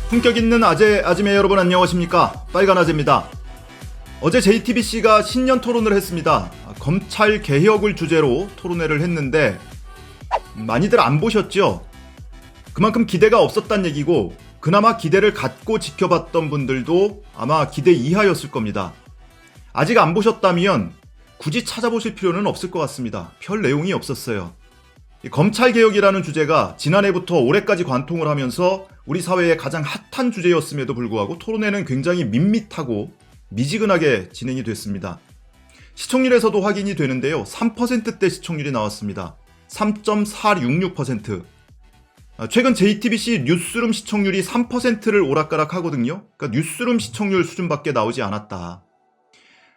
품격 있는 아재, 아지매 여러분 안녕하십니까? 빨간 아재입니다. 어제 JTBC가 신년 토론을 했습니다. 검찰 개혁을 주제로 토론회를 했는데 많이들 안 보셨죠? 그만큼 기대가 없었단 얘기고 그나마 기대를 갖고 지켜봤던 분들도 아마 기대 이하였을 겁니다. 아직 안 보셨다면 굳이 찾아보실 필요는 없을 것 같습니다. 별 내용이 없었어요. 검찰개혁이라는 주제가 지난해부터 올해까지 관통을 하면서 우리 사회의 가장 핫한 주제였음에도 불구하고 토론회는 굉장히 밋밋하고 미지근하게 진행이 됐습니다. 시청률에서도 확인이 되는데요. 3%대 시청률이 나왔습니다. 3.466%. 최근 JTBC 뉴스룸 시청률이 3%를 오락가락 하거든요. 그러니까 뉴스룸 시청률 수준밖에 나오지 않았다.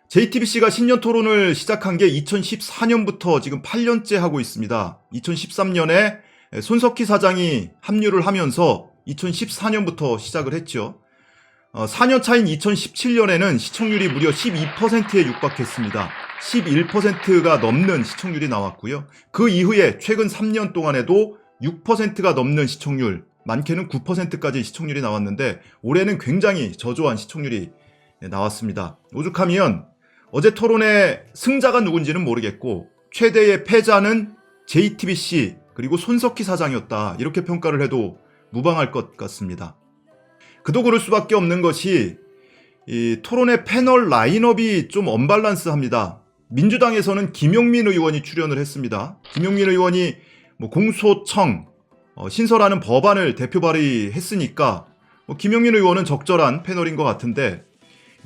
JTBC가 신년 토론을 시작한 게 2014년부터 지금 8년째 하고 있습니다. 2013년에 손석희 사장이 합류를 하면서 2014년부터 시작을 했죠. 4년 차인 2017년에는 시청률이 무려 12%에 육박했습니다. 11%가 넘는 시청률이 나왔고요. 그 이후에 최근 3년 동안에도 6%가 넘는 시청률, 많게는 9%까지 시청률이 나왔는데 올해는 굉장히 저조한 시청률이 나왔습니다. 오죽하면 어제 토론의 승자가 누군지는 모르겠고 최대의 패자는 JTBC 그리고 손석희 사장이었다. 이렇게 평가를 해도 무방할 것 같습니다. 그도 그럴 수밖에 없는 것이 이 토론의 패널 라인업이 좀 언밸런스합니다. 민주당에서는 김용민 의원이 출연을 했습니다. 김용민 의원이 공소청 신설하는 법안을 대표 발의했으니까 김용민 의원은 적절한 패널인 것 같은데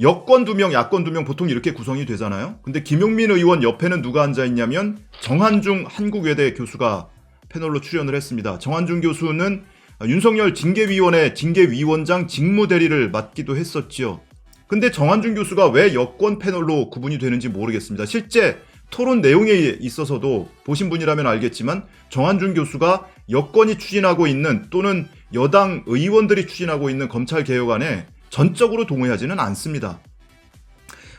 여권 2명, 야권 2명 보통 이렇게 구성이 되잖아요. 근데 김용민 의원 옆에는 누가 앉아있냐면 정한중 한국외대 교수가 패널로 출연을 했습니다. 정한중 교수는 윤석열 징계위원회 징계위원장 직무대리를 맡기도 했었죠. 근데 정한중 교수가 왜 여권 패널로 구분이 되는지 모르겠습니다. 실제 토론 내용에 있어서도 보신 분이라면 알겠지만 정한중 교수가 여권이 추진하고 있는 또는 여당 의원들이 추진하고 있는 검찰개혁안에 전적으로 동의하지는 않습니다.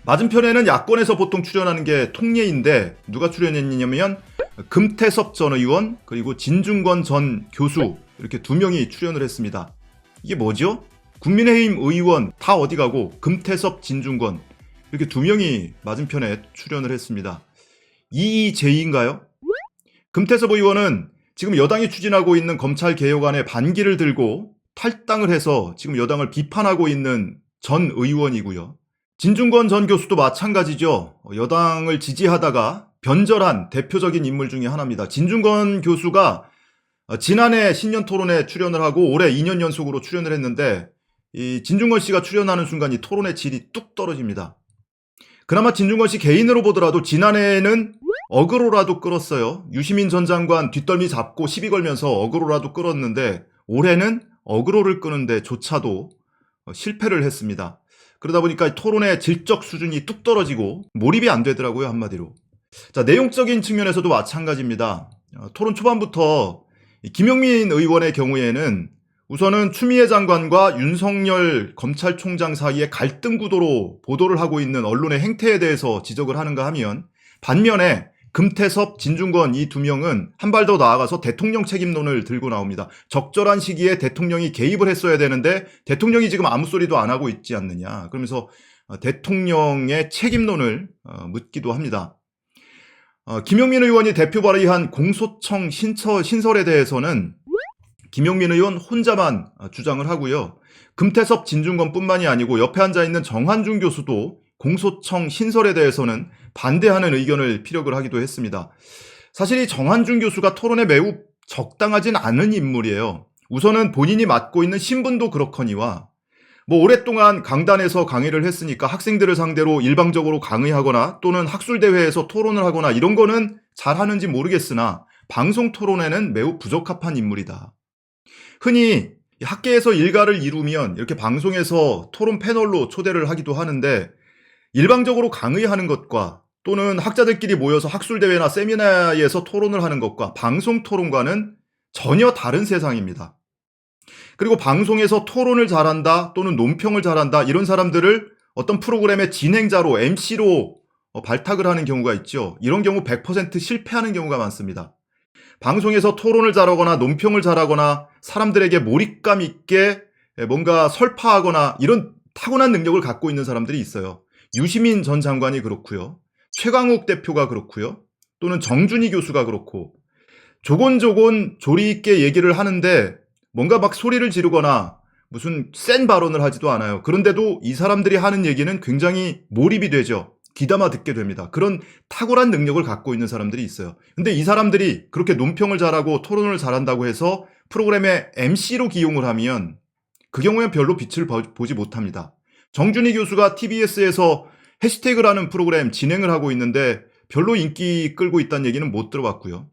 맞은편에는 야권에서 보통 출연하는 게 통례인데 누가 출연했냐면 금태섭 전 의원 그리고 진중권 전 교수 이렇게 2명이 출연을 했습니다. 이게 뭐죠? 국민의힘 의원 다 어디 가고 금태섭, 진중권 이렇게 2명이 맞은편에 출연을 했습니다. 이의제인가요? 금태섭 의원은 지금 여당이 추진하고 있는 검찰개혁안에 반기를 들고 탈당을 해서 지금 여당을 비판하고 있는 전 의원이고요. 진중권 전 교수도 마찬가지죠. 여당을 지지하다가 변절한 대표적인 인물 중에 하나입니다. 진중권 교수가 지난해 신년 토론에 출연을 하고 올해 2년 연속으로 출연을 했는데 이 진중권 씨가 출연하는 순간 이 토론의 질이 뚝 떨어집니다. 그나마 진중권 씨 개인으로 보더라도 지난해에는 어그로라도 끌었어요. 유시민 전 장관 뒷덜미 잡고 시비 걸면서 어그로라도 끌었는데 올해는 어그로를 끄는데 조차도 실패를 했습니다. 그러다 보니까 토론의 질적 수준이 뚝 떨어지고 몰입이 안 되더라고요, 한마디로. 자, 내용적인 측면에서도 마찬가지입니다. 토론 초반부터 김용민 의원의 경우에는 우선은 추미애 장관과 윤석열 검찰총장 사이의 갈등 구도로 보도를 하고 있는 언론의 행태에 대해서 지적을 하는가 하면 반면에 금태섭, 진중권 이 2명은 한 발 더 나아가서 대통령 책임론을 들고 나옵니다. 적절한 시기에 대통령이 개입을 했어야 되는데 대통령이 지금 아무 소리도 안 하고 있지 않느냐. 그러면서 대통령의 책임론을 묻기도 합니다. 김용민 의원이 대표 발의한 공소청 신설에 대해서는 김용민 의원 혼자만 주장을 하고요. 금태섭, 진중권뿐만이 아니고 옆에 앉아있는 정한중 교수도 공소청 신설에 대해서는 반대하는 의견을 피력을 하기도 했습니다. 사실 이 정한중 교수가 토론에 매우 적당하진 않은 인물이에요. 우선은 본인이 맡고 있는 신분도 그렇거니와 오랫동안 강단에서 강의를 했으니까 학생들을 상대로 일방적으로 강의하거나 또는 학술대회에서 토론을 하거나 이런 거는 잘하는지 모르겠으나 방송 토론에는 매우 부적합한 인물이다. 흔히 학계에서 일가를 이루면 이렇게 방송에서 토론 패널로 초대를 하기도 하는데 일방적으로 강의하는 것과 또는 학자들끼리 모여서 학술대회나 세미나에서 토론을 하는 것과 방송 토론과는 전혀 다른 세상입니다. 그리고 방송에서 토론을 잘한다 또는 논평을 잘한다 이런 사람들을 어떤 프로그램의 진행자로 MC로 발탁을 하는 경우가 있죠. 이런 경우 100% 실패하는 경우가 많습니다. 방송에서 토론을 잘하거나 논평을 잘하거나 사람들에게 몰입감 있게 뭔가 설파하거나 이런 타고난 능력을 갖고 있는 사람들이 있어요. 유시민 전 장관이 그렇고요. 최강욱 대표가 그렇고요. 또는 정준희 교수가 그렇고 조곤조곤 조리 있게 얘기를 하는데 뭔가 막 소리를 지르거나 무슨 센 발언을 하지도 않아요. 그런데도 이 사람들이 하는 얘기는 굉장히 몰입이 되죠. 귀담아 듣게 됩니다. 그런 탁월한 능력을 갖고 있는 사람들이 있어요. 근데 이 사람들이 그렇게 논평을 잘하고 토론을 잘한다고 해서 프로그램에 MC로 기용을 하면 그 경우엔 별로 빛을 보지 못합니다. 정준희 교수가 TBS에서 해시태그라는 프로그램 진행을 하고 있는데 별로 인기 끌고 있다는 얘기는 못 들어봤고요.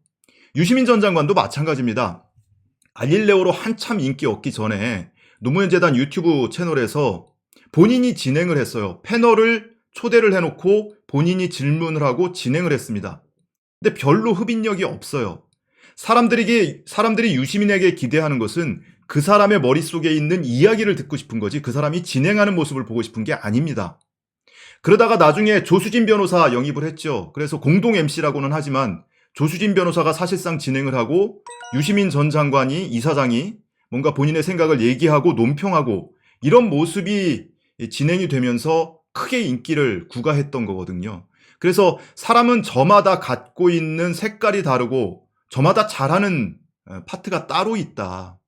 유시민 전 장관도 마찬가지입니다. 갈릴레오로 한참 인기 얻기 전에 노무현재단 유튜브 채널에서 본인이 진행을 했어요. 패널을 초대를 해놓고 본인이 질문을 하고 진행을 했습니다. 근데 별로 흡인력이 없어요. 사람들이 유시민에게 기대하는 것은 그 사람의 머릿속에 있는 이야기를 듣고 싶은 거지 그 사람이 진행하는 모습을 보고 싶은 게 아닙니다. 그러다가 나중에 조수진 변호사 영입을 했죠. 그래서 공동 MC라고는 하지만 조수진 변호사가 사실상 진행을 하고 유시민 전 장관이 이사장이 뭔가 본인의 생각을 얘기하고 논평하고 이런 모습이 진행이 되면서 크게 인기를 구가했던 거거든요. 그래서 사람은 저마다 갖고 있는 색깔이 다르고 저마다 잘하는 파트가 따로 있다.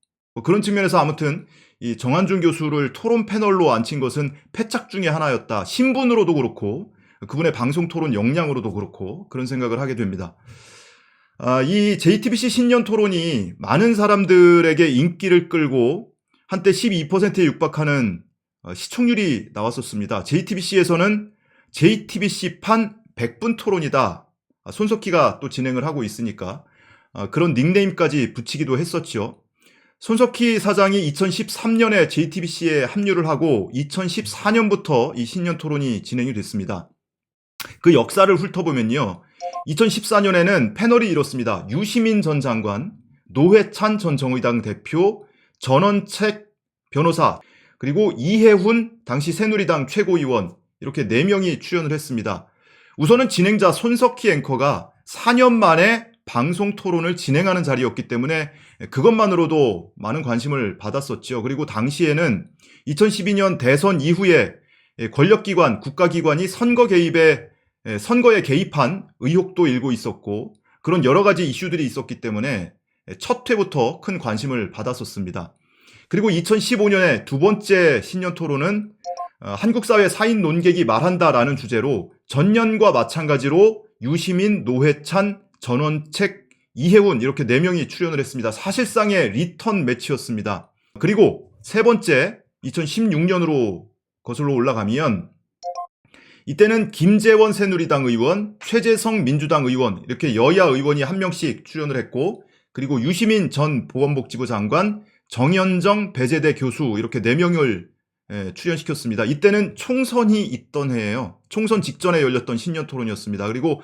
그런 측면에서 아무튼 이 정한준 교수를 토론 패널로 앉힌 것은 패착 중에 하나였다. 신분으로도 그렇고 그분의 방송 토론 역량으로도 그렇고 그런 생각을 하게 됩니다. 이 JTBC 신년 토론이 많은 사람들에게 인기를 끌고 한때 12%에 육박하는 시청률이 나왔었습니다. JTBC에서는 JTBC판 100분 토론이다. 손석희가 또 진행을 하고 있으니까 그런 닉네임까지 붙이기도 했었죠. 손석희 사장이 2013년에 JTBC에 합류를 하고 2014년부터 이 신년 토론이 진행이 됐습니다. 그 역사를 훑어보면요. 2014년에는 패널이 이렇습니다. 유시민 전 장관, 노회찬 전 정의당 대표, 전원책 변호사, 그리고 이해훈 당시 새누리당 최고위원 이렇게 4명이 출연을 했습니다. 우선은 진행자 손석희 앵커가 4년 만에 방송 토론을 진행하는 자리였기 때문에 그것만으로도 많은 관심을 받았었죠. 그리고 당시에는 2012년 대선 이후에 권력기관, 국가기관이 선거에 개입한 의혹도 일고 있었고 그런 여러 가지 이슈들이 있었기 때문에 첫 회부터 큰 관심을 받았었습니다. 그리고 2015년에 두 번째 신년 토론은 한국사회 사인 논객이 말한다라는 주제로 전년과 마찬가지로 유시민, 노회찬, 전원책, 이해훈 이렇게 4명이 출연을 했습니다. 사실상의 리턴 매치였습니다. 그리고 세 번째 2016년으로 거슬러 올라가면 이때는 김재원 새누리당 의원, 최재성 민주당 의원 이렇게 여야 의원이 한 명씩 출연을 했고 그리고 유시민 전 보건복지부 장관, 정현정 배재대 교수 이렇게 4명을 출연시켰습니다. 이때는 총선이 있던 해예요. 총선 직전에 열렸던 신년 토론이었습니다. 그리고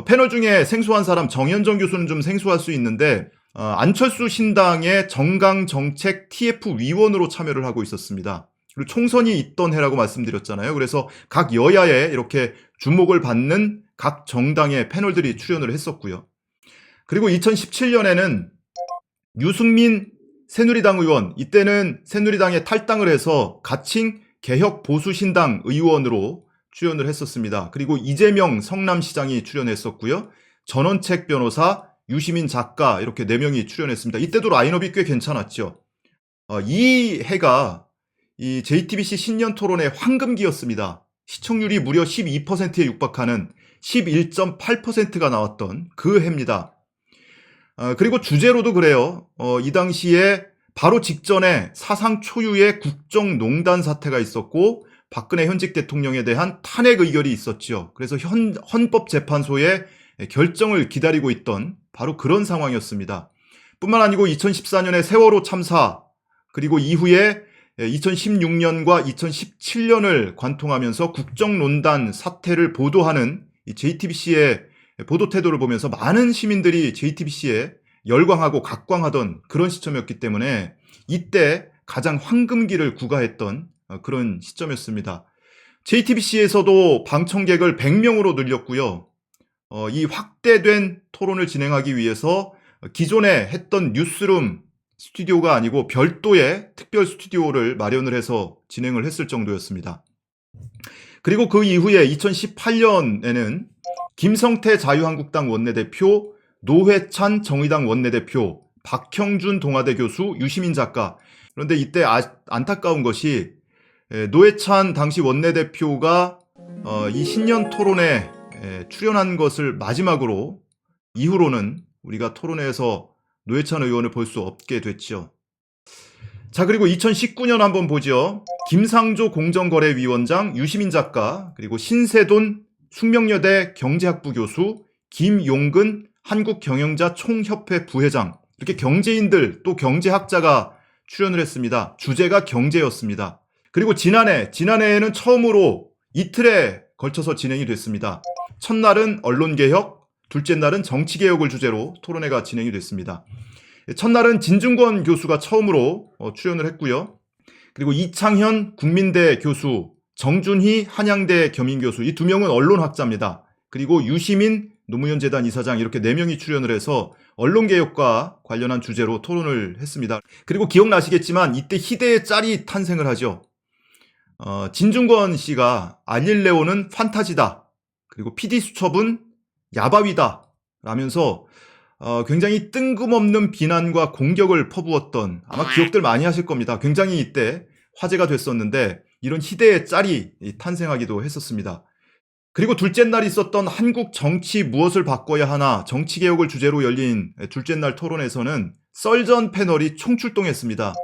패널 중에 생소한 사람 정현정 교수는 좀 생소할 수 있는데 안철수 신당의 정강정책 TF 위원으로 참여를 하고 있었습니다. 그리고 총선이 있던 해라고 말씀드렸잖아요. 그래서 각 여야에 이렇게 주목을 받는 각 정당의 패널들이 출연을 했었고요. 그리고 2017년에는 유승민 새누리당 의원, 이때는 새누리당에 탈당을 해서 가칭 개혁보수신당 의원으로 출연을 했었습니다. 그리고 이재명 성남시장이 출연했었고요. 전원책 변호사, 유시민 작가 이렇게 4명이 출연했습니다. 이때도 라인업이 꽤 괜찮았죠. 이 해가 이 JTBC 신년 토론의 황금기였습니다. 시청률이 무려 12%에 육박하는 11.8%가 나왔던 그 해입니다. 그리고 주제로도 그래요. 이 당시에 바로 직전에 사상 초유의 국정농단 사태가 있었고 박근혜 현직 대통령에 대한 탄핵 의결이 있었죠. 그래서 헌법재판소의 결정을 기다리고 있던 바로 그런 상황이었습니다. 뿐만 아니고 2014년에 세월호 참사 그리고 이후에 2016년과 2017년을 관통하면서 국정농단 사태를 보도하는 이 JTBC의 보도 태도를 보면서 많은 시민들이 JTBC에 열광하고 각광하던 그런 시점이었기 때문에 이때 가장 황금기를 구가했던 그런 시점이었습니다. JTBC에서도 방청객을 100명으로 늘렸고요. 이 확대된 토론을 진행하기 위해서 기존에 했던 뉴스룸 스튜디오가 아니고 별도의 특별 스튜디오를 마련을 해서 진행을 했을 정도였습니다. 그리고 그 이후에 2018년에는 김성태 자유한국당 원내대표, 노회찬 정의당 원내대표, 박형준 동아대 교수, 유시민 작가. 그런데 이때 안타까운 것이 노회찬 당시 원내대표가 이 신년 토론에 출연한 것을 마지막으로 이후로는 우리가 토론회에서 노회찬 의원을 볼 수 없게 됐죠. 자, 그리고 2019년 한번 보죠. 김상조 공정거래위원장, 유시민 작가, 그리고 신세돈 숙명여대 경제학부 교수, 김용근 한국경영자 총협회 부회장, 이렇게 경제인들 또 경제학자가 출연을 했습니다. 주제가 경제였습니다. 그리고 지난해에는 처음으로 이틀에 걸쳐서 진행이 됐습니다. 첫날은 언론개혁, 둘째 날은 정치개혁을 주제로 토론회가 진행이 됐습니다. 첫날은 진중권 교수가 처음으로 출연을 했고요. 그리고 이창현 국민대 교수, 정준희 한양대 겸임교수, 이 두 명은 언론학자입니다. 그리고 유시민 노무현재단 이사장, 이렇게 4명이 출연을 해서 언론개혁과 관련한 주제로 토론을 했습니다. 그리고 기억나시겠지만 이때 희대의 짤이 탄생을 하죠. 진중권 씨가 알릴레오는 판타지다, 그리고 PD수첩은 야바위다 라면서 굉장히 뜬금없는 비난과 공격을 퍼부었던, 아마 기억들 많이 하실 겁니다. 굉장히 이때 화제가 됐었는데 이런 희대의 짤이 탄생하기도 했었습니다. 그리고 둘째 날 있었던 한국 정치 무엇을 바꿔야 하나 정치개혁을 주제로 열린 둘째 날 토론에서는 썰전 패널이 총출동했습니다.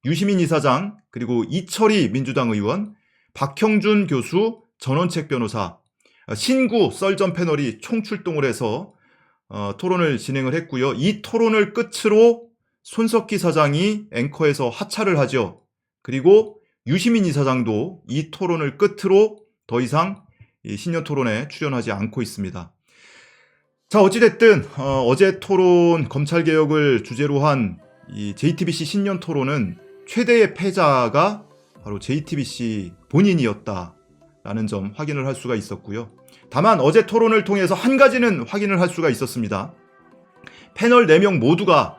유시민 이사장, 그리고 이철희 민주당 의원, 박형준 교수, 전원책 변호사, 신구 썰전 패널이 총출동을 해서 토론을 진행을 했고요. 이 토론을 끝으로 손석희 사장이 앵커에서 하차를 하죠. 그리고 유시민 이사장도 이 토론을 끝으로 더 이상 이 신년 토론에 출연하지 않고 있습니다. 자, 어찌됐든 어제 토론 검찰개혁을 주제로 한 이 JTBC 신년 토론은 최대의 패자가 바로 JTBC 본인이었다라는 점 확인을 할 수가 있었고요. 다만 어제 토론을 통해서 한 가지는 확인을 할 수가 있었습니다. 패널 4명 모두가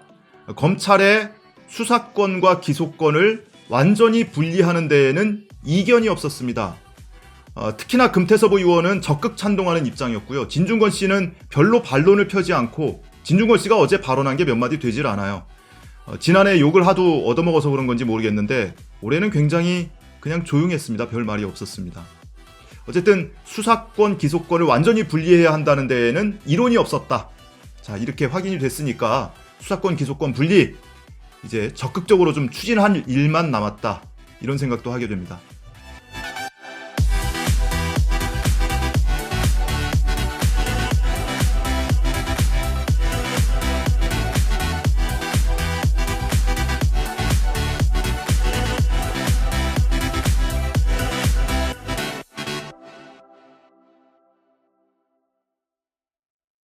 검찰의 수사권과 기소권을 완전히 분리하는 데에는 이견이 없었습니다. 특히나 금태섭 의원은 적극 찬동하는 입장이었고요. 진중권 씨는 별로 반론을 펴지 않고, 진중권 씨가 어제 발언한 게 몇 마디 되질 않아요. 지난해 욕을 하도 얻어먹어서 그런 건지 모르겠는데 올해는 굉장히 그냥 조용했습니다. 별 말이 없었습니다. 어쨌든 수사권, 기소권을 완전히 분리해야 한다는 데에는 이론이 없었다. 자, 이렇게 확인이 됐으니까 수사권, 기소권 분리 이제 적극적으로 좀 추진할 일만 남았다, 이런 생각도 하게 됩니다.